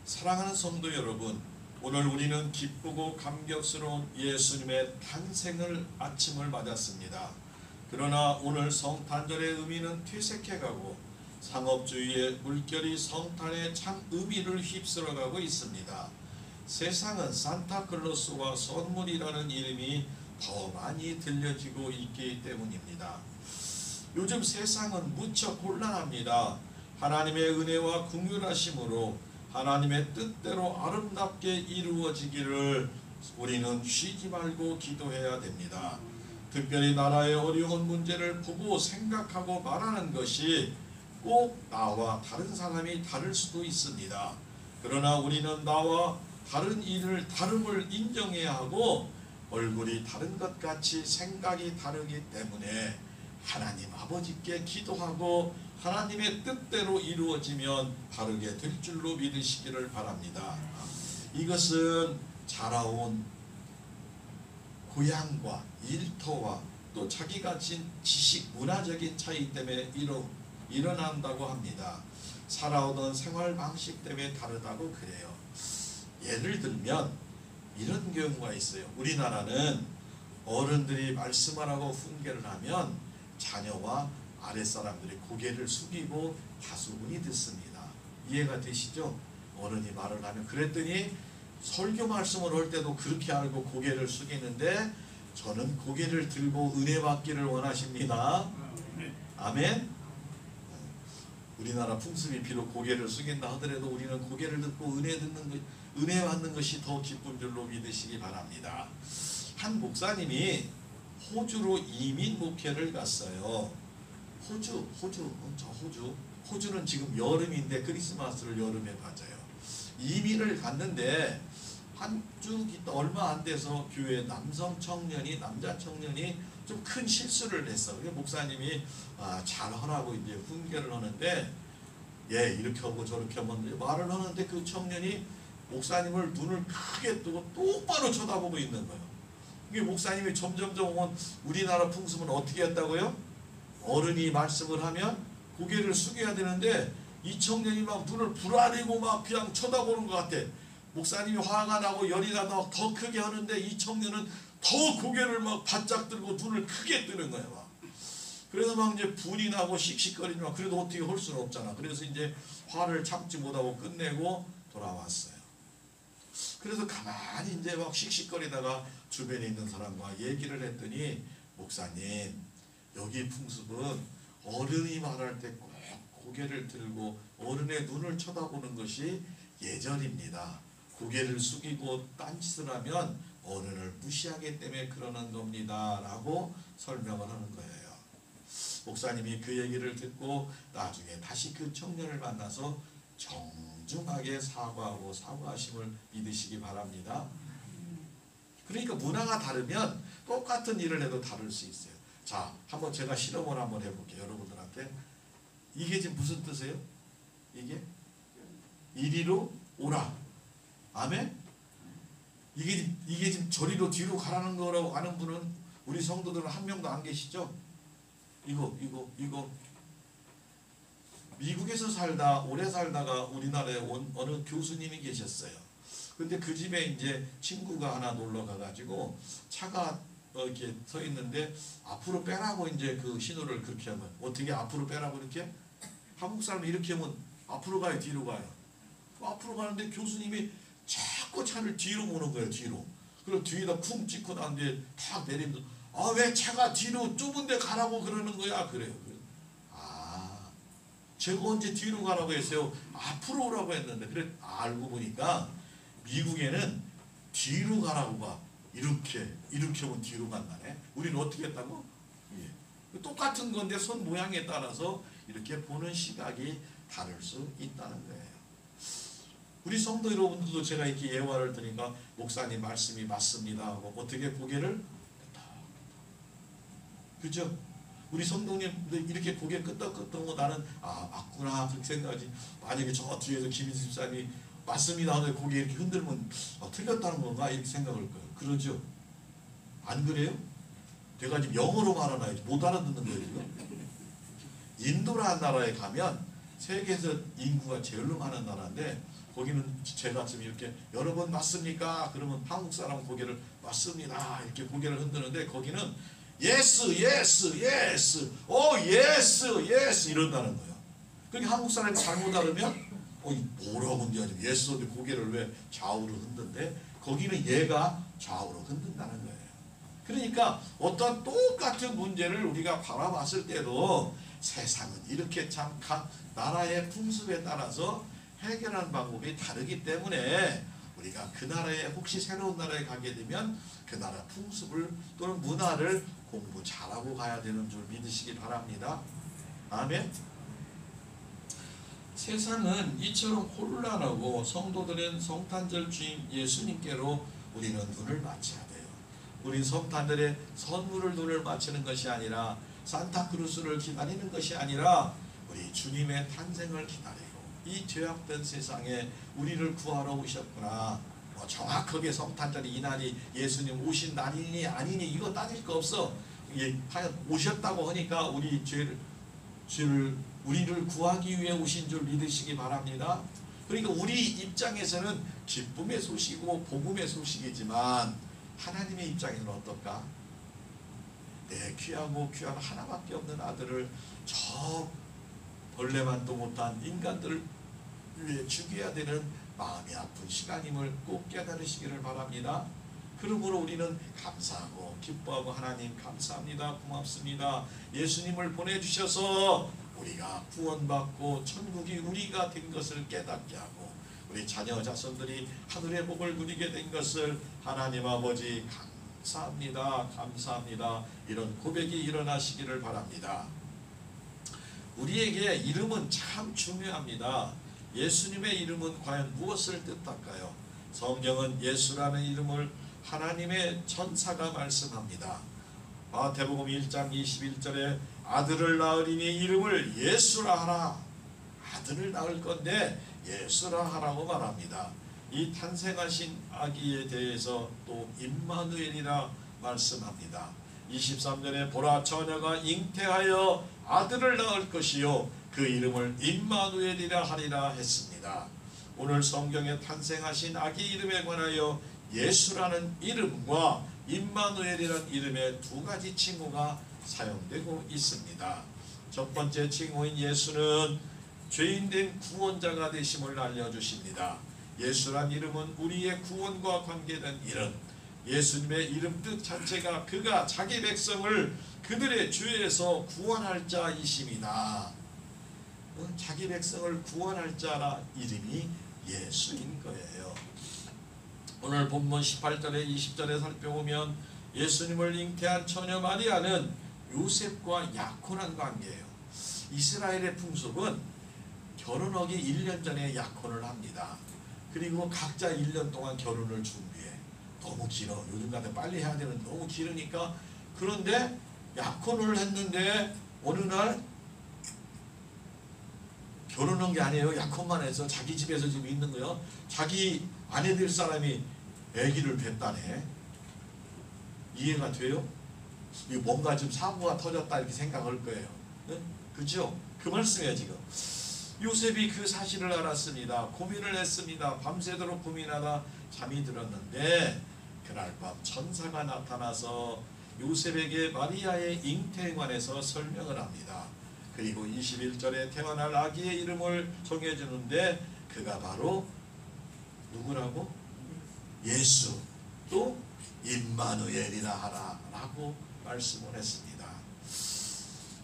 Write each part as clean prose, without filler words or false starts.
사랑하는 성도 여러분, 오늘 우리는 기쁘고 감격스러운 예수님의 탄생을 아침을 맞았습니다. 그러나 오늘 성탄절의 의미는 퇴색해가고 상업주의의 물결이 성탄의 참 의미를 휩쓸어가고 있습니다. 세상은 산타클로스와 선물이라는 이름이 더 많이 들려지고 있기 때문입니다. 요즘 세상은 무척 곤란합니다. 하나님의 은혜와 긍휼하심으로 하나님의 뜻대로 아름답게 이루어지기를 우리는 쉬지 말고 기도해야 됩니다. 특별히 나라의 어려운 문제를 보고 생각하고 말하는 것이 꼭 나와 다른 사람이 다를 수도 있습니다. 그러나 우리는 나와 다름을 인정해야 하고 얼굴이 다른 것 같이 생각이 다르기 때문에 하나님 아버지께 기도하고 하나님의 뜻대로 이루어지면 바르게 될 줄로 믿으시기를 바랍니다. 이것은 자라온 고향과 일터와 또 자기가 가진 지식, 문화적인 차이 때문에 일어난다고 합니다. 살아오던 생활 방식 때문에 다르다고 그래요. 예를 들면 이런 경우가 있어요. 우리나라는 어른들이 말씀을 하고 훈계를 하면 자녀와 아랫사람들이 고개를 숙이고 다수군이 듣습니다. 이해가 되시죠? 어른이 말을 하면. 그랬더니 설교 말씀을 할 때도 그렇게 알고 고개를 숙이는데 저는 고개를 들고 은혜 받기를 원하십니다. 아멘? 우리나라 풍습이 비록 고개를 숙인다 하더라도 우리는 고개를 듣고 은혜 받는 것이 더 기쁜 줄로 믿으시기 바랍니다. 한 목사님이 호주로 이민 목회를 갔어요. 호주는 지금 여름인데 크리스마스를 여름에 맞아요. 이민을 갔는데 얼마 안 돼서 교회 남자 청년이 좀 큰 실수를 했어. 목사님이 잘하라고 이제 훈계를 하는데 이렇게 하고 저렇게 하면 말을 하는데 그 청년이 목사님을 눈을 크게 뜨고 똑바로 쳐다보고 있는 거예요. 이게 목사님이 점점점 우리나라 풍습은 어떻게 했다고요? 어른이 말씀을 하면 고개를 숙여야 되는데 이 청년이 막 눈을 부라리고 막 그냥 쳐다보는 것 같아. 목사님이 화가 나고 열이 나서 더 크게 하는데 이 청년은 더 고개를 막 바짝 들고 눈을 크게 뜨는 거야. 막. 그래서 막 이제 분이 나고 씩씩거리지만 그래도 어떻게 할 수는 없잖아. 그래서 이제 화를 참지 못하고 끝내고 돌아왔어요. 그래서 가만히 이제 막 씩씩거리다가 주변에 있는 사람과 얘기를 했더니 목사님, 여기 풍습은 어른이 말할 때 꼭 고개를 들고 어른의 눈을 쳐다보는 것이 예절입니다. 고개를 숙이고 딴짓을 하면 어른을 무시하기 때문에 그러는 겁니다. 라고 설명을 하는 거예요. 목사님이 그 얘기를 듣고 나중에 다시 그 청년을 만나서 정중하게 사과하고 사과하심을 믿으시기 바랍니다. 그러니까 문화가 다르면 똑같은 일을 해도 다를 수 있어요. 자, 한번 제가 실험을 한번 해볼게요. 여러분들한테. 이게 지금 무슨 뜻이에요? 이게 이리로 오라. 아멘? 이게 지금 저리로 뒤로 가라는 거라고 아는 분은 우리 성도들은 한 명도 안 계시죠? 이거 미국에서 오래 살다가 우리나라에 온 어느 교수님이 계셨어요. 근데 그 집에 이제 친구가 하나 놀러 가가지고 차가 이렇게 서 있는데 앞으로 빼라고 이제 그 신호를 그렇게 하면 어떻게 앞으로 빼라고 이렇게? 한국 사람이 이렇게 하면 앞으로 가요, 뒤로 가요? 앞으로 가는데 교수님이 자꾸 차를 뒤로 모는 거예요, 뒤로. 그리고 뒤에다 쿵 찍고 난 뒤에 탁 내리면서 왜 차가 뒤로 좁은 데 가라고 그러는 거야? 그래요. 제가 언제 뒤로 가라고 했어요? 앞으로 오라고 했는데. 그래 알고 보니까 미국에는 뒤로 가라고 가. 이렇게 하면 뒤로 간다네. 우리는 어떻게 했다고? 똑같은 건데 손 모양에 따라서 이렇게 보는 시각이 다를 수 있다는 거예요. 우리 성도 여러분들도 제가 이렇게 예화를 드리니까 목사님 말씀이 맞습니다 하고 어떻게 고개를 그죠? 우리 성도님들 이렇게 고개 끄덕끄덕하고 나는 맞구나 그렇게 생각하지. 만약에 저 뒤에서 김인수 집사님이 맞습니다 하는데 고개 이렇게 흔들면 틀렸다는 건가 이렇게 생각할 거예요. 그러죠? 안 그래요? 내가 지금 영어로 말하나요? 못 알아듣는 거예요 지금. 인도라는 나라에 가면 세계에서 인구가 제일로 많은 나라인데 거기는 제가 좀 이렇게 여러분 맞습니까? 그러면 한국 사람은 고개를 맞습니다 이렇게 고개를 흔드는데 거기는 예스 예스 예스 오 예스 예스 이런다는 거예요. 그러니까 한국 사람이 잘못 알으면 뭐라고 흔들지 예스인데 고개를 왜 좌우로 흔든데 거기는 얘가 좌우로 흔든다는 거예요. 그러니까 어떤 똑같은 문제를 우리가 바라봤을 때도 세상은 이렇게 참 각 나라의 풍습에 따라서 해결하는 방법이 다르기 때문에 우리가 그 나라에 혹시 새로운 나라에 가게 되면 그 나라 풍습을 또는 문화를 공부 잘하고 가야 되는 줄 믿으시기 바랍니다. 아멘. 세상은 이처럼 혼란하고 성도들은 성탄절 주인 예수님께로 우리는 눈을 맞춰야 돼요. 우리 성탄절에 선물을 눈을 맞추는 것이 아니라 산타크루스를 기다리는 것이 아니라 우리 주님의 탄생을 기다리고 이 죄악된 세상에 우리를 구하러 오셨구나. 정확하게 성탄절이 이날이 예수님 오신 날이니 아니니 이거 따질 거 없어. 하여튼 오셨다고 하니까 우리를 구하기 위해 오신 줄 믿으시기 바랍니다. 그러니까 우리 입장에서는 기쁨의 소식이고 복음의 소식이지만 하나님의 입장에서는 어떨까? 내 귀하고 귀한 하나밖에 없는 아들을 저 벌레만도 못한 인간들을 위해 죽여야 되는 마음이 아픈 시간임을 꼭 깨달으시기를 바랍니다. 그러므로 우리는 감사하고 기뻐하고 하나님 감사합니다. 고맙습니다. 예수님을 보내주셔서 우리가 구원받고 천국이 우리가 된 것을 깨닫게 하고 우리 자녀 자손들이 하늘의 복을 누리게 된 것을 하나님 아버지 감사합니다. 감사합니다. 이런 고백이 일어나시기를 바랍니다. 우리에게 이름은 참 중요합니다. 예수님의 이름은 과연 무엇을 뜻할까요? 성경은 예수라는 이름을 하나님의 천사가 말씀합니다. 마태복음 1장 21절에 아들을 낳으리니 이름을 예수라 하라. 아들을 낳을 건데 예수라 하라고 말합니다. 이 탄생하신 아기에 대해서 또 임마누엘이라 말씀합니다. 23절에 보라 처녀가 잉태하여 아들을 낳을 것이요 그 이름을 임마누엘이라 하리라 했습니다. 오늘 성경에 탄생하신 아기 이름에 관하여 예수라는 이름과 임마누엘이라는 이름의 두 가지 칭호가 사용되고 있습니다. 첫 번째 칭호인 예수는 죄인된 구원자가 되심을 알려주십니다. 예수란 이름은 우리의 구원과 관계된 이름. 예수님의 이름 뜻 자체가 그가 자기 백성을 그들의 죄에서 구원할 자이심이다. 자기 백성을 구원할 자라 이름이 예수인 거예요. 오늘 본문 18절에 20절에 살펴보면 예수님을 잉태한 처녀 마리아는 요셉과 약혼한 관계예요. 이스라엘의 풍습은 결혼하기 1년 전에 약혼을 합니다. 그리고 각자 1년 동안 결혼을 준비해. 너무 길어. 요즘 같은 빨리 해야 되는 너무 길으니까. 그런데 약혼을 했는데 어느 날 결혼한 게 아니에요. 약혼만 해서 자기 집에서 지금 있는 거예요. 자기 아내 될 사람이 아기를 뵀다네. 이해가 돼요? 이거 뭔가 좀 사고가 터졌다 이렇게 생각할 거예요. 네? 그죠? 그 말씀이에요 지금. 요셉이 그 사실을 알았습니다. 고민을 했습니다. 밤새도록 고민하다 잠이 들었는데 그날 밤 천사가 나타나서 요셉에게 마리아의 잉태에 관해서 설명을 합니다. 그리고 21절에 태어날 아기의 이름을 정해주는데 그가 바로 누구라고? 예수 또 임마누엘이라 하라 라고 말씀을 했습니다.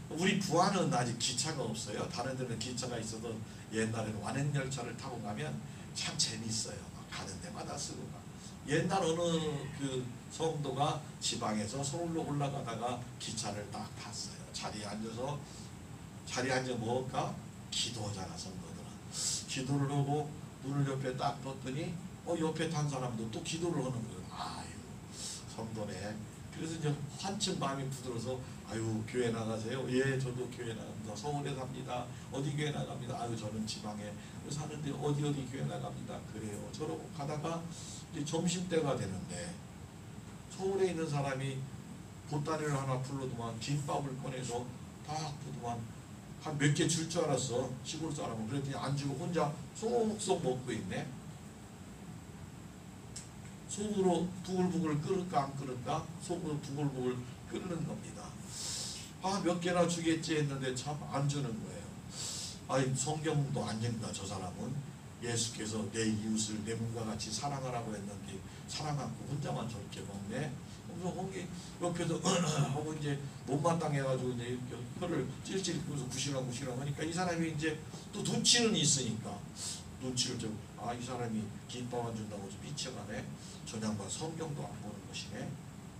우리 부안은 아직 기차가 없어요. 다른 데는 기차가 있어도 옛날에는 완행열차를 타고 가면 참 재밌어요. 가는 데마다 쓰고 가. 옛날 어느 그 성도가 지방에서 서울로 올라가다가 기차를 딱 탔어요. 자리에 앉아서 뭐 할까? 기도하잖아. 성도들은 기도를 하고 눈을 옆에 딱 떴더니 옆에 탄 사람도 또 기도를 하는 거예요. 아유 성도네. 그래서 이제 한층 마음이 부드러워서 아유 교회 나가세요? 예 저도 교회 나갑니다. 서울에 삽니다. 어디 교회 나갑니다. 아유 저는 지방에 사는데 어디 교회 나갑니다. 그래요. 저러고 가다가 이제 점심때가 되는데 서울에 있는 사람이 보따리를 하나 풀러더만 김밥을 꺼내서 딱 보더만 한 몇 개 줄 줄 알았어. 시골 사람은. 그랬더니 안 주고 혼자 속속 먹고 있네. 속으로 부글부글 끓을까 안 끓을까? 속으로 부글부글 끓는 겁니다. 몇 개나 주겠지 했는데 참 안 주는 거예요. 성경도 안 읽는다 저 사람은. 예수께서 내 이웃을 내 몸과 같이 사랑하라고 했는데 사랑 않고 혼자만 저렇게 먹네. 그래서 거기 옆에서 하고 이제 못마땅해가지고 이제 혀를 찔찔 끄면서 구시렁구시렁 하니까 이 사람이 이제 또 눈치는 있으니까 눈치를 좀 이 사람이 김밥 안 준다고 좀 미쳐가네. 저 양반 성경도 안 보는 것이네.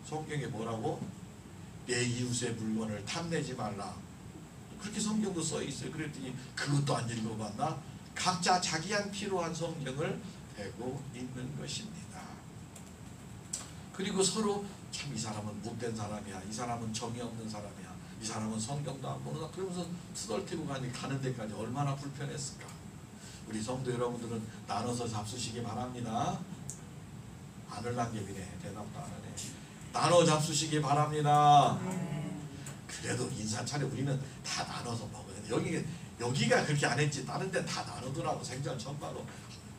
성경에 뭐라고? 내 이웃의 물건을 탐내지 말라. 그렇게 성경도 써 있어요. 그랬더니 그것도 안 읽어봤나? 각자 자기한 필요한 성경을 대고 있는 것입니다. 그리고 서로 참 이 사람은 못된 사람이야. 이 사람은 정이 없는 사람이야. 이 사람은 성경도 안 보는다. 그러면서 투덜티고 가는 데까지 얼마나 불편했을까. 우리 성도 여러분들은 나눠서 잡수시기 바랍니다. 아들랑개비네. 대답도 안 하네. 나눠 잡수시기 바랍니다. 그래도 인사차례 우리는 다 나눠서 먹어야 돼. 여기가 그렇게 안 했지 다른 데 다 나누더라고. 생전 전바로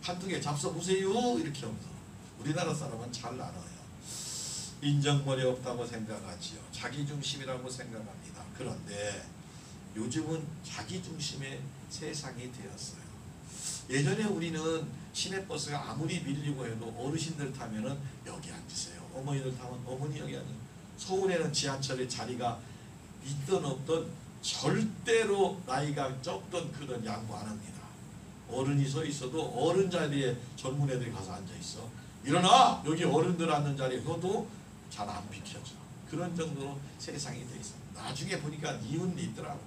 한두 개 잡숴보세요 이렇게 하면서. 우리나라 사람은 잘 나눠요. 인정머리 없다고 생각하지요. 자기중심이라고 생각합니다. 그런데 요즘은 자기중심의 세상이 되었어요. 예전에 우리는 시내버스가 아무리 밀리고 해도 어르신들 타면은 여기 앉으세요. 어머니들 타면 어머니 여기 앉으세요. 서울에는 지하철에 자리가 있던 없던 절대로 나이가 적던 크던 양보 안 합니다. 어른이 서 있어도 어른 자리에 젊은 애들이 가서 앉아 있어. 일어나! 여기 어른들 앉는 자리에 그것도 잘 안 비켜져. 그런 정도로 세상이 돼 있어. 나중에 보니까 이유는 있더라고.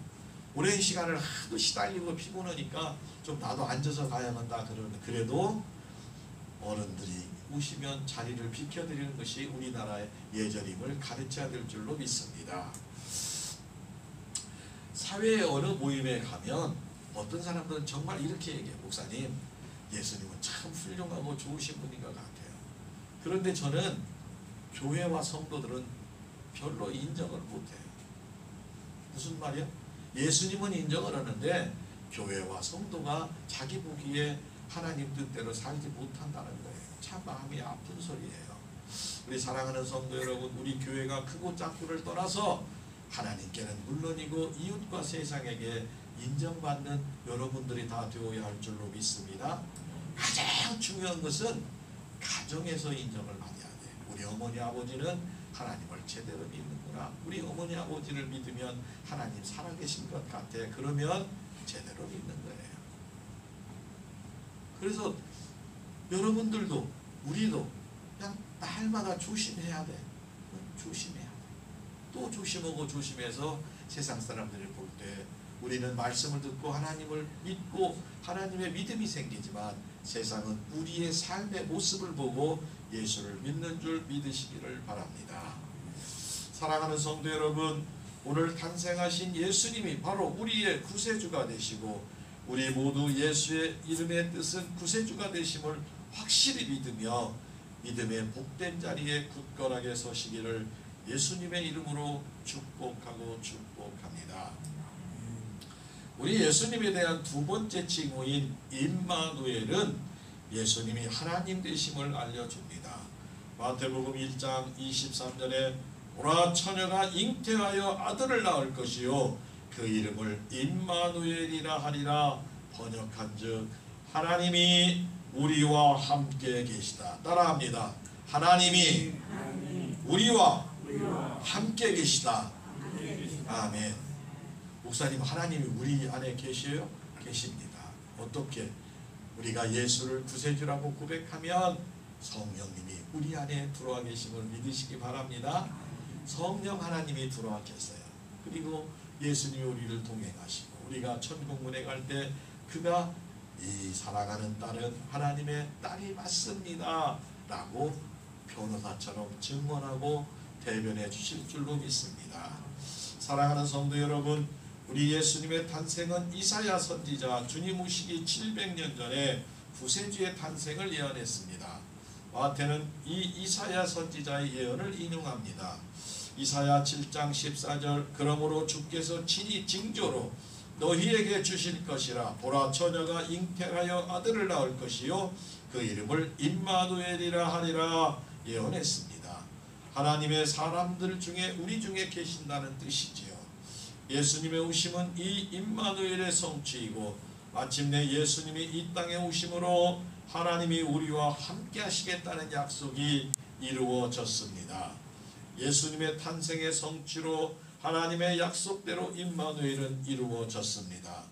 오랜 시간을 하도 시달리고 피곤하니까 좀 나도 앉아서 가야 한다 그러는데 그래도 어른들이 오시면 자리를 비켜드리는 것이 우리나라의 예절임을 가르쳐야 될 줄로 믿습니다. 사회의 어느 모임에 가면 어떤 사람들은 정말 이렇게 얘기해요. 목사님, 예수님은 참 훌륭하고 좋으신 분인 것 같아요. 그런데 저는 교회와 성도들은 별로 인정을 못해요. 무슨 말이야? 예수님은 인정을 하는데 교회와 성도가 자기 보기에 하나님 뜻대로 살지 못한다는 거예요. 참 마음이 아픈 소리예요. 우리 사랑하는 성도 여러분, 우리 교회가 크고 작고를 떠나서 하나님께는 물론이고 이웃과 세상에게 인정받는 여러분들이 다 되어야 할 줄로 믿습니다. 가장 중요한 것은 가정에서 인정을 받아야 돼. 우리 어머니 아버지는 하나님을 제대로 믿는구나. 우리 어머니 아버지를 믿으면 하나님 살아계신 것 같아. 그러면 제대로 믿는 거예요. 그래서 여러분들도 우리도 그냥 날마다 조심해야 돼. 조심해야 돼. 또 조심하고 조심해서 세상 사람들을 볼 때 우리는 말씀을 듣고 하나님을 믿고 하나님의 믿음이 생기지만 세상은 우리의 삶의 모습을 보고 예수를 믿는 줄 믿으시기를 바랍니다. 사랑하는 성도 여러분, 오늘 탄생하신 예수님이 바로 우리의 구세주가 되시고 우리 모두 예수의 이름의 뜻은 구세주가 되심을 확실히 믿으며 믿음의 복된 자리에 굳건하게 서시기를 예수님의 이름으로 축복하고 축복합니다. 우리 예수님에 대한 두 번째 칭호인 임마누엘은 예수님이 하나님 되심을 알려줍니다. 마태복음 1장 23절에 보라 처녀가 잉태하여 아들을 낳을 것이요 그 이름을 임마누엘이라 하리라. 번역한즉 하나님이 우리와 함께 계시다. 따라합니다. 하나님이 우리와 함께 계시다. 아멘. 목사님, 하나님이 우리 안에 계셔요? 계십니다. 어떻게? 우리가 예수를 구세주라고 고백하면 성령님이 우리 안에 들어와 계심을 믿으시기 바랍니다. 성령 하나님이 들어와 계세요. 그리고 예수님이 우리를 동행하시고 우리가 천국문에 갈 때 그가 이 사랑하는 딸은 하나님의 딸이 맞습니다 라고 변호사처럼 증언하고 대변해 주실 줄로 믿습니다. 사랑하는 성도 여러분, 우리 예수님의 탄생은 이사야 선지자 주님 오시기 700년 전에 구세주의 탄생을 예언했습니다. 마태는 이 이사야 선지자의 예언을 인용합니다. 이사야 7장 14절 그러므로 주께서 친히 징조로 너희에게 주실 것이라. 보라, 처녀가 잉태하여 아들을 낳을 것이요 그 이름을 임마누엘이라 하리라 예언했습니다. 하나님의 사람들 중에 우리 중에 계신다는 뜻이지요. 예수님의 오심은 이 임마누엘의 성취이고 마침내 예수님이 이 땅에 오심으로 하나님이 우리와 함께 하시겠다는 약속이 이루어졌습니다. 예수님의 탄생의 성취로 하나님의 약속대로 임마누엘은 이루어졌습니다.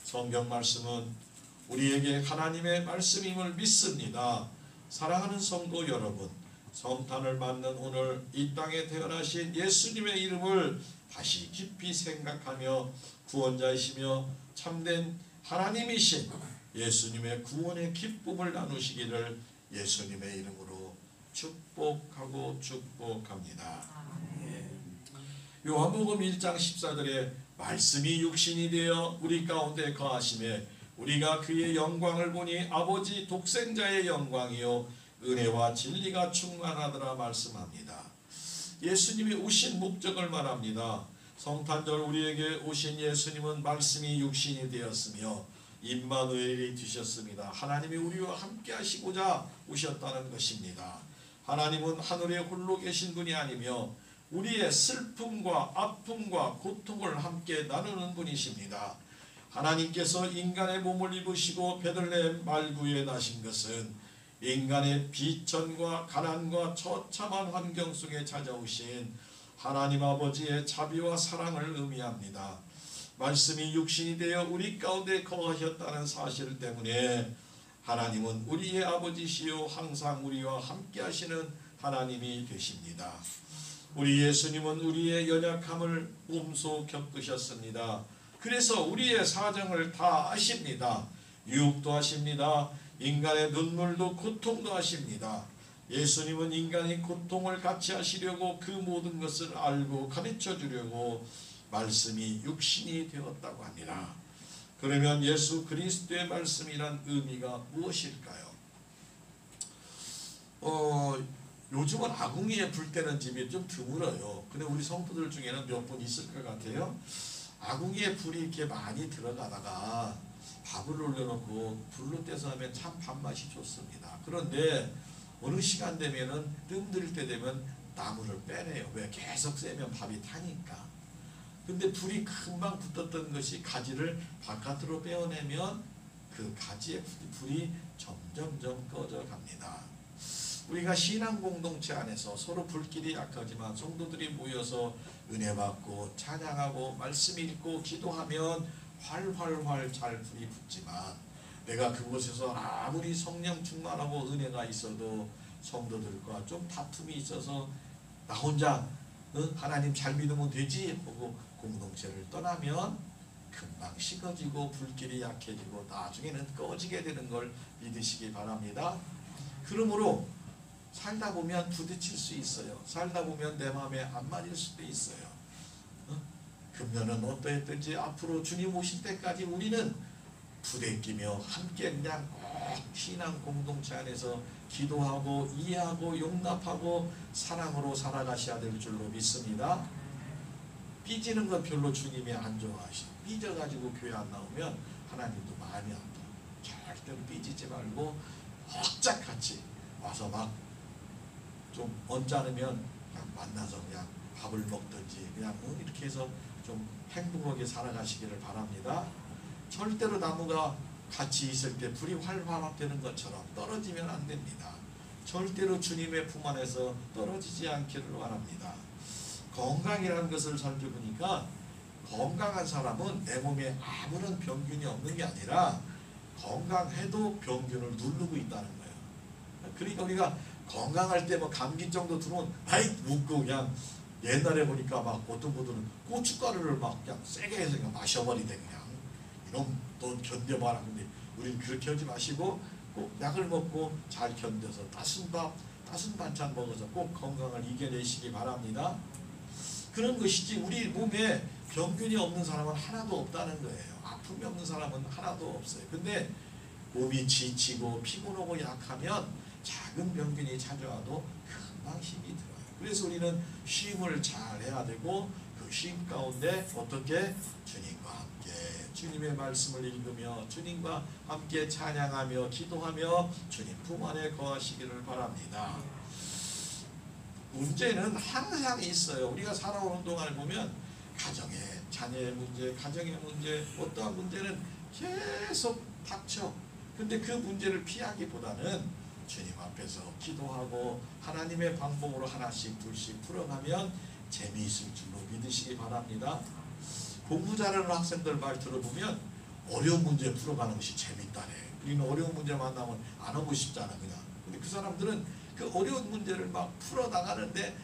성경 말씀은 우리에게 하나님의 말씀임을 믿습니다. 사랑하는 성도 여러분, 성탄을 맞는 오늘 이 땅에 태어나신 예수님의 이름을 다시 깊이 생각하며 구원자이시며 참된 하나님이신 예수님의 구원의 기쁨을 나누시기를 예수님의 이름으로 축복합니다. 요한복음 1장 14절에 말씀이 육신이 되어 우리 가운데 거하심에 우리가 그의 영광을 보니 아버지 독생자의 영광이요 은혜와 진리가 충만하더라 말씀합니다. 예수님이 오신 목적을 말합니다. 성탄절 우리에게 오신 예수님은 말씀이 육신이 되었으며 임마누엘이 되셨습니다. 하나님이 우리와 함께 하시고자 오셨다는 것입니다. 하나님은 하늘에 홀로 계신 분이 아니며 우리의 슬픔과 아픔과 고통을 함께 나누는 분이십니다. 하나님께서 인간의 몸을 입으시고 베들레헴 말구에 나신 것은 인간의 비천과 가난과 처참한 환경 속에 찾아오신 하나님 아버지의 자비와 사랑을 의미합니다. 말씀이 육신이 되어 우리 가운데 거하셨다는 사실 때문에 하나님은 우리의 아버지시요 항상 우리와 함께 하시는 하나님이 되십니다. 우리 예수님은 우리의 연약함을 몸소 겪으셨습니다. 그래서 우리의 사정을 다 아십니다. 유혹도 하십니다. 인간의 눈물도 고통도 하십니다. 예수님은 인간이 고통을 같이 하시려고 그 모든 것을 알고 가르쳐 주려고 말씀이 육신이 되었다고 합니다. 그러면 예수 그리스도의 말씀이란 의미가 무엇일까요? 요즘은 아궁이에 불 때는 집이 좀 드물어요. 근데 우리 성도들 중에는 몇 분 있을 것 같아요. 아궁이에 불이 이렇게 많이 들어가다가 밥을 올려놓고 불로 떼서 하면 참 밥맛이 좋습니다. 그런데 어느 시간 되면은 뜸들 때 되면 나무를 빼내요. 왜? 계속 쐬면 밥이 타니까. 근데 불이 금방 붙었던 것이 가지를 바깥으로 빼어내면 그 가지의 불이 점점점 꺼져 갑니다. 우리가 신앙 공동체 안에서 서로 불길이 약하지만 성도들이 모여서 은혜 받고 찬양하고 말씀 읽고 기도하면 활활활 잘 불이 붙지만 내가 그곳에서 아무리 성령 충만하고 은혜가 있어도 성도들과 좀 다툼이 있어서 나 혼자 하나님 잘 믿으면 되지 하고 공동체를 떠나면 금방 식어지고 불길이 약해지고 나중에는 꺼지게 되는 걸 믿으시기 바랍니다. 그러므로 살다 보면 부딪힐 수 있어요. 살다 보면 내 마음에 안 맞을 수도 있어요. 금년은 어떠했든지 앞으로 주님 오실 때까지 우리는 부대끼며 함께 그냥 신앙 공동체 안에서 기도하고 이해하고 용납하고 사랑으로 살아가셔야 될 줄로 믿습니다. 삐지는 건 별로 주님이 안 좋아하시고 삐져가지고 교회 안 나오면 하나님도 마음이 아파요. 절대로 삐지지 말고 헛짝같이 와서 막 좀 언짢으면 그냥 만나서 그냥 밥을 먹든지 그냥 이렇게 해서 좀 행복하게 살아가시기를 바랍니다. 절대로 나무가 같이 있을 때 불이 활활 되는 것처럼 떨어지면 안 됩니다. 절대로 주님의 품 안에서 떨어지지 않기를 바랍니다. 건강이라는 것을 살펴보니까 건강한 사람은 내 몸에 아무런 병균이 없는 게 아니라 건강해도 병균을 누르고 있다는 거예요. 그러니까 우리가 건강할 때 뭐 감기 정도 들어오면 아이 묻고 그냥 옛날에 보니까 막 어떤 분들은 고춧가루를 막 그냥 세게 해서 그냥 마셔버리대 그냥 이런 또 견뎌봐라. 근데 우리는 그렇게 하지 마시고 꼭 약을 먹고 잘 견뎌서 따순 밥, 따순 반찬 먹어서 꼭 건강을 이겨내시기 바랍니다. 그런 것이지 우리 몸에 병균이 없는 사람은 하나도 없다는 거예요. 아픔이 없는 사람은 하나도 없어요. 근데 몸이 지치고 피곤하고 약하면 작은 병균이 찾아와도 금방 힘이 들어요. 그래서 우리는 쉼을 잘 해야 되고 그 쉼 가운데 어떻게 주님과 함께 주님의 말씀을 읽으며 주님과 함께 찬양하며 기도하며 주님 품 안에 거하시기를 바랍니다. 문제는 항상 있어요. 우리가 살아오는 동안에 보면 가정의 자녀의 문제, 가정의 문제, 어떠한 문제는 계속 닥쳐. 근데 그 문제를 피하기보다는 주님 앞에서 기도하고 하나님의 방법으로 하나씩 둘씩 풀어가면 재미있을 줄로 믿으시기 바랍니다. 공부 잘하는 학생들 말 들어보면 어려운 문제 풀어가는 것이 재밌다네. 우리는 어려운 문제 만나면 안 하고 싶잖아 그냥. 근데 그 사람들은 그 어려운 문제를 막 풀어나가는데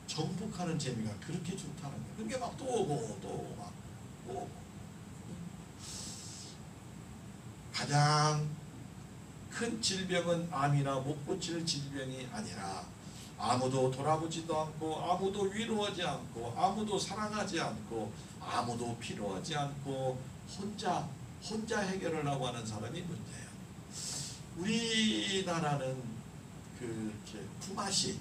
정복하는 재미가 그렇게 좋다는 거예요. 그게 막 또 오고 또 오고 막 또 오고. 가장 큰 질병은 암이나 못 고칠 질병이 아니라 아무도 돌아보지도 않고 아무도 위로하지 않고 아무도 사랑하지 않고 아무도 필요하지 않고 혼자 해결하려고 하는 사람이 문제예요. 우리나라는 이렇게 품앗이,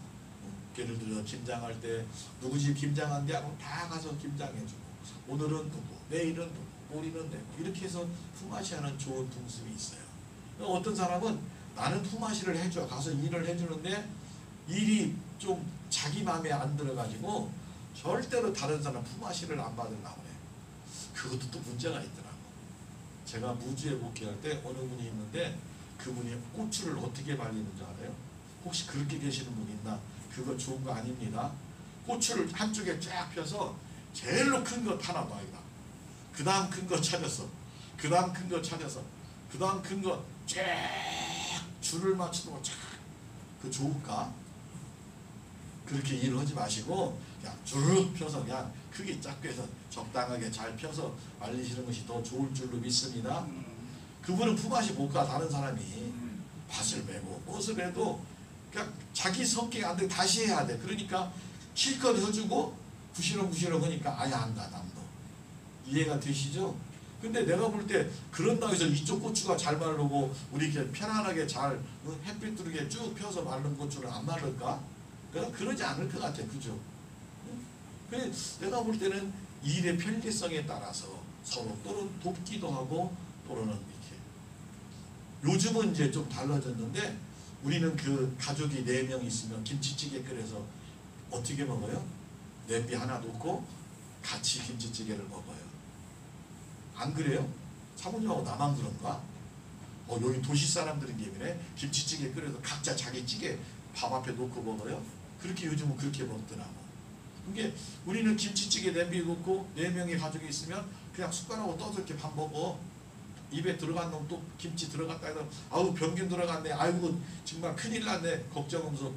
예를 들어 김장할 때 누구 집 김장한대 하고 다 가서 김장해주고 오늘은 누구, 내일은 누구, 모리는 내고 이렇게 해서 품앗이 하는 좋은 풍습이 있어요. 어떤 사람은 나는 품앗이를 해줘 가서 일을 해주는데 일이 좀 자기 마음에 안 들어가지고 절대로 다른 사람 품앗이를 안 받으려고 그래. 그것도 또 문제가 있더라고. 제가 무주에 목회할 때 어느 분이 있는데 그분이 고추를 어떻게 말리는 줄 알아요? 혹시 그렇게 계시는 분 있나? 그거 좋은 거 아닙니다. 고추를 한쪽에 쫙 펴서 제일로 큰 거 하나 봐이다. 그 다음 큰 거 찾았어. 그 다음 큰 거 찾아서 그 다음 큰 거 쫙 줄을 맞추고 쫙. 그 좋을까? 그렇게 일을 하지 마시고 그냥 주르륵 펴서 그냥 크게 작게 해서 적당하게 잘 펴서 말리시는 것이 더 좋을 줄로 믿습니다. 그분은 품앗이 못 가. 다른 사람이 밭을 메고 무엇을 해도 그냥 자기 성격이 안 되고 다시 해야 돼. 그러니까 실컷 해주고 부시렁부시렁 하니까 아예 안 가. 남도 이해가 되시죠? 근데 내가 볼 때 그런다고 해서 이쪽 고추가 잘 마르고 우리 이렇게 편안하게 잘 햇빛 들게 쭉 펴서 마른 고추를 안 마를까? 그러지 않을 것 같아. 그죠? 그래서 내가 볼 때는 일의 편리성에 따라서 서로 또는 돕기도 하고 또는 이렇게 요즘은 이제 좀 달라졌는데 우리는 그 가족이 4명 있으면 김치찌개 끓여서 어떻게 먹어요? 냄비 하나 놓고 같이 김치찌개를 먹어요. 안 그래요? 사모님하고 나만 그런가? 여기 도시 사람들은 게임이네. 김치찌개 끓여서 각자 자기 찌개 밥 앞에 놓고 먹어요. 그렇게 요즘은 그렇게 먹더라고. 이게 우리는 김치찌개 냄비 놓고 4명의 가족이 있으면 그냥 숟가락으로 떠서 이렇게 밥 먹어. 입에 들어간 놈 또 김치 들어갔다 해서 아우 병균 들어갔네. 아이고 정말 큰일 났네. 걱정하면서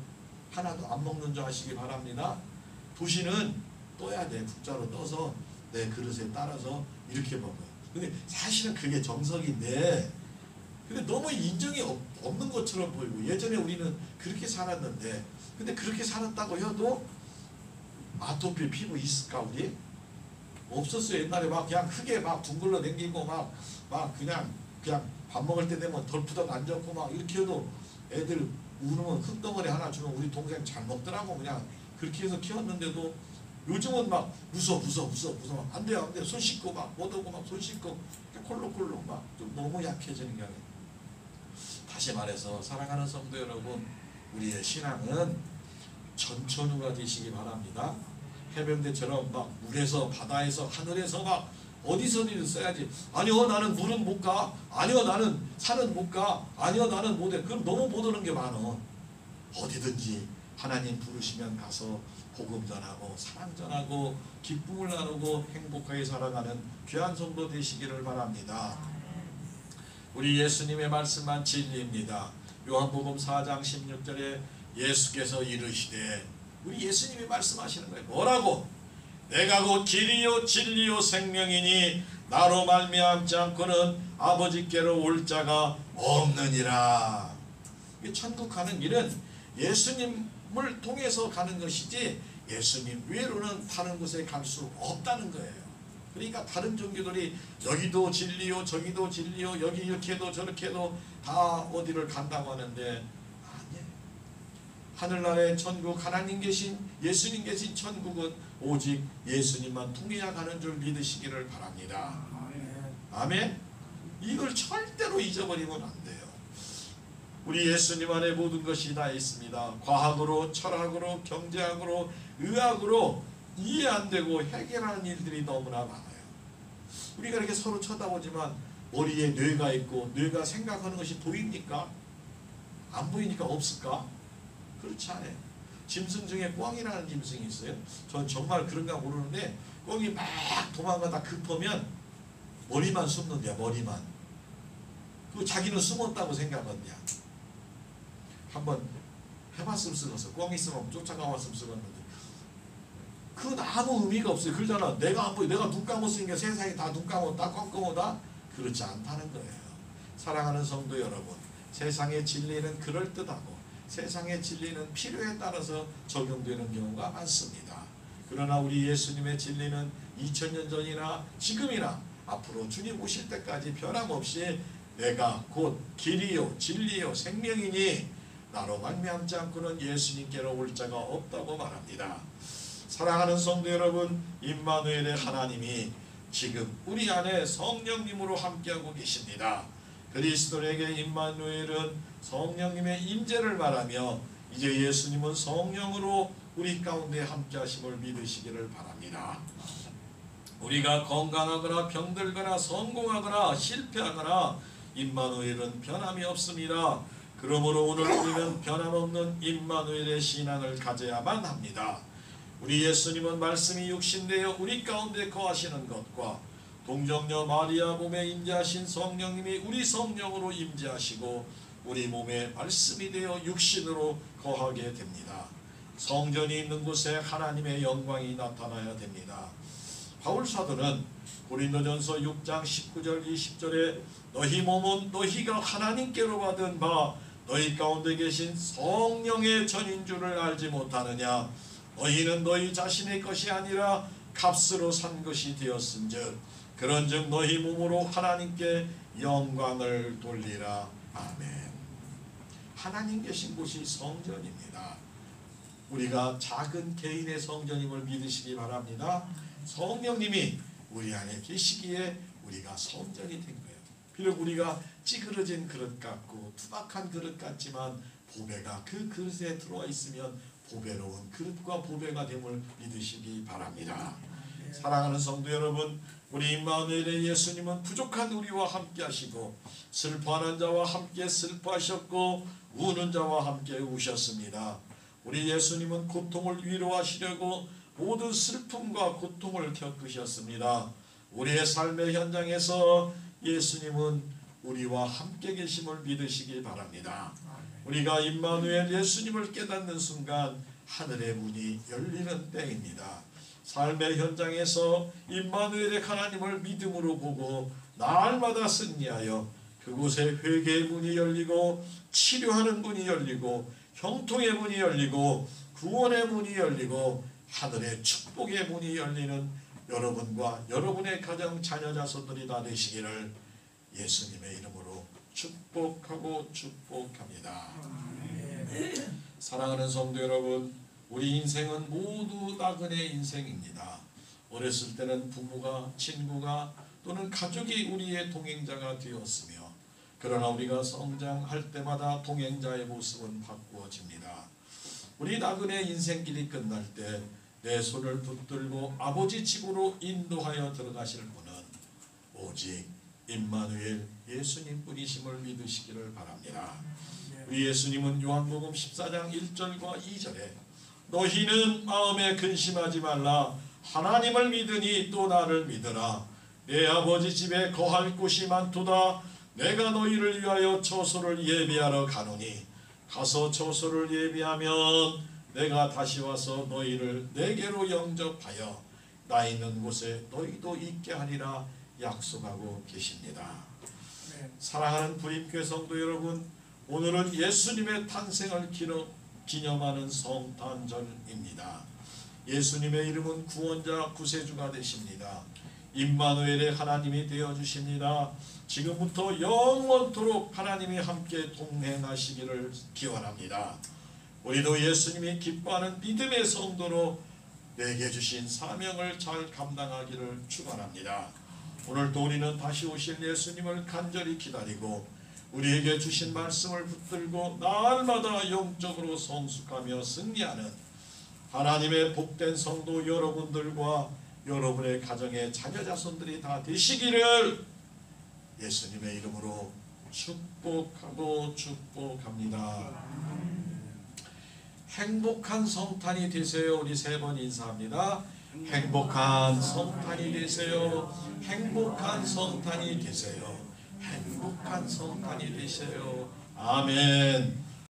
하나도 안 먹는 줄 아시기 바랍니다. 도시는 떠야 돼. 국자로 떠서 내 그릇에 따라서 이렇게 먹어요. 근데 사실은 그게 정석인데 근데 너무 인정이 없는 것처럼 보이고 예전에 우리는 그렇게 살았는데 근데 그렇게 살았다고 해도 아토피 피부 있을까 우리? 없었어요. 옛날에 막 그냥 흙에 막 둥글러 댕기고 막 그냥 밥 먹을 때 되면 덜푸덕 앉았고 막 이렇게 해도 애들 우르면 흙덩어리 하나 주면 우리 동생 잘 먹더라고. 그냥 그렇게 해서 키웠는데도 요즘은 막 무서워 안 돼요 손 씻고 막 못하고 막 손 씻고 콜록콜록 막 좀 너무 약해지는 게 아니에요. 다시 말해서 사랑하는 성도 여러분, 우리의 신앙은 전천후가 되시기 바랍니다. 해병대처럼 막 물에서 바다에서 하늘에서 막 어디서든 써야지. 아니요 나는 물은 못 가. 아니요 나는 산은 못 가. 아니요 나는 못해. 그럼 너무 못 오는 게 많어. 어디든지 하나님 부르시면 가서 복음 전하고 사랑 전하고 기쁨을 나누고 행복하게 살아가는 귀한 성도 되시기를 바랍니다. 우리 예수님의 말씀만 진리입니다. 요한복음 4장 16절에 예수께서 이르시되 우리 예수님이 말씀하시는 거예요. 뭐라고? 내가 곧 길이요 진리요 생명이니 나로 말미암지 않고는 아버지께로 올 자가 없느니라. 천국 가는 길은 예수님을 통해서 가는 것이지 예수님 외로는 다른 곳에 갈 수 없다는 거예요. 그러니까 다른 종교들이 여기도 진리요 저기도 진리요 여기 이렇게 해도 저렇게 해도 다 어디를 간다고 하는데 아니에요. 하늘나라의 천국 하나님 계신 예수님 계신 천국은 오직 예수님만 통해야 가는 줄 믿으시기를 바랍니다. 아멘. 이걸 절대로 잊어버리면 안 돼요. 우리 예수님 안에 모든 것이 다 있습니다. 과학으로, 철학으로, 경제학으로, 의학으로 이해 안 되고 해결하는 일들이 너무나 많아요. 우리가 이렇게 서로 쳐다보지만 머리에 뇌가 있고 뇌가 생각하는 것이 보입니까? 안 보이니까 없을까? 그렇지 않아요. 짐승 중에 꿩이라는 짐승이 있어요. 전 정말 그런가 모르는데 꿩이 막 도망가다 급하면 머리만 숨는데요. 머리만. 그 자기는 숨었다고 생각한대요. 한번 해봤으면 쓰겠어. 꿩이 있으면 쫓아가봤으면 쓰겠는데 그건 아무 의미가 없어요. 그러잖아. 내가 안 보여. 내가 눈 감았으니까 세상이 다 눈 감았다 껌껌하다. 그렇지 않다는 거예요. 사랑하는 성도 여러분, 세상의 진리는 그럴듯하고 세상의 진리는 필요에 따라서 적용되는 경우가 많습니다. 그러나 우리 예수님의 진리는 2000년 전이나 지금이나 앞으로 주님 오실 때까지 변함없이 내가 곧 길이요 진리요 생명이니 나로 말미암지 않고는 예수님께로 올 자가 없다고 말합니다. 사랑하는 성도 여러분, 임마누엘의 하나님이 지금 우리 안에 성령님으로 함께하고 계십니다. 그리스도에게 임마누엘은 성령님의 임재를 말하며 이제 예수님은 성령으로 우리 가운데 함께하심을 믿으시기를 바랍니다. 우리가 건강하거나 병들거나 성공하거나 실패하거나 임마누엘은 변함이 없습니다. 그러므로 오늘 우리는 변함없는 임마누엘의 신앙을 가져야만 합니다. 우리 예수님은 말씀이 육신되어 우리 가운데 거하시는 것과 동정녀 마리아 몸에 임재하신 성령님이 우리 성령으로 임재하시고 우리 몸에 말씀이 되어 육신으로 거하게 됩니다. 성전이 있는 곳에 하나님의 영광이 나타나야 됩니다. 바울 사도는 고린도전서 6장 19절 20절에 너희 몸은 너희가 하나님께로 받은 바 너희 가운데 계신 성령의 전인 줄을 알지 못하느냐. 너희는 너희 자신의 것이 아니라 값으로 산 것이 되었은즉 그런즉 너희 몸으로 하나님께 영광을 돌리라. 아멘. 하나님 계신 곳이 성전입니다. 우리가 작은 개인의 성전임을 믿으시기 바랍니다. 성령님이 우리 안에 계시기에 우리가 성전이 된 거예요. 비록 우리가 찌그러진 그릇 같고 투박한 그릇 같지만 보배가 그 그릇에 들어와 있으면 보배로운 그릇과 보배가 됨을 믿으시기 바랍니다. 사랑하는 성도 여러분, 우리 임마누엘의 예수님은 부족한 우리와 함께 하시고 슬퍼하는 자와 함께 슬퍼하셨고 우는 자와 함께 우셨습니다. 우리 예수님은 고통을 위로하시려고 모든 슬픔과 고통을 겪으셨습니다. 우리의 삶의 현장에서 예수님은 우리와 함께 계심을 믿으시기 바랍니다. 우리가 임마누엘 예수님을 깨닫는 순간 하늘의 문이 열리는 때입니다. 삶의 현장에서 임마누엘의 하나님을 믿음으로 보고 날마다 승리하여 그곳에 회개의 문이 열리고 치료하는 문이 열리고 형통의 문이 열리고 구원의 문이 열리고 하늘의 축복의 문이 열리는 여러분과 여러분의 가정 자녀 자손들이 다 되시기를 예수님의 이름으로 축복하고 축복합니다. 사랑하는 성도 여러분, 우리 인생은 모두 나그네 인생입니다. 어렸을 때는 부모가, 친구가 또는 가족이 우리의 동행자가 되었으며 그러나 우리가 성장할 때마다 동행자의 모습은 바꾸어집니다. 우리 나그네 인생길이 끝날 때 내 손을 붙들고 아버지 집으로 인도하여 들어가실 분은 오직 임마누엘 예수님 뿐이심을 믿으시기를 바랍니다. 우리 예수님은 요한복음 14장 1절과 2절에 너희는 마음에 근심하지 말라. 하나님을 믿으니 또 나를 믿으라. 내 아버지 집에 거할 곳이 많도다. 내가 너희를 위하여 처소를 예비하러 가노니 가서 처소를 예비하면 내가 다시 와서 너희를 내게로 영접하여 나 있는 곳에 너희도 있게 하리라 약속하고 계십니다. 사랑하는 부임교회 성도 여러분, 오늘은 예수님의 탄생을 기념하는 성탄절입니다. 예수님의 이름은 구원자 구세주가 되십니다. 임마누엘의 하나님이 되어주십니다. 지금부터 영원토록 하나님이 함께 동행하시기를 기원합니다. 우리도 예수님이 기뻐하는 믿음의 성도로 내게 주신 사명을 잘 감당하기를 축원합니다. 오늘도 우리는 다시 오실 예수님을 간절히 기다리고 우리에게 주신 말씀을 붙들고 날마다 영적으로 성숙하며 승리하는 하나님의 복된 성도 여러분들과 여러분의 가정의 자녀 자손들이 다 되시기를 예수님의 이름으로 축복하고 축복합니다. 행복한 성탄이 되세요. 우리 세 번 인사합니다. 행복한 성탄이 되세요. 행복한 성탄이 되세요. 행복한 성탄이 되세요. 아멘.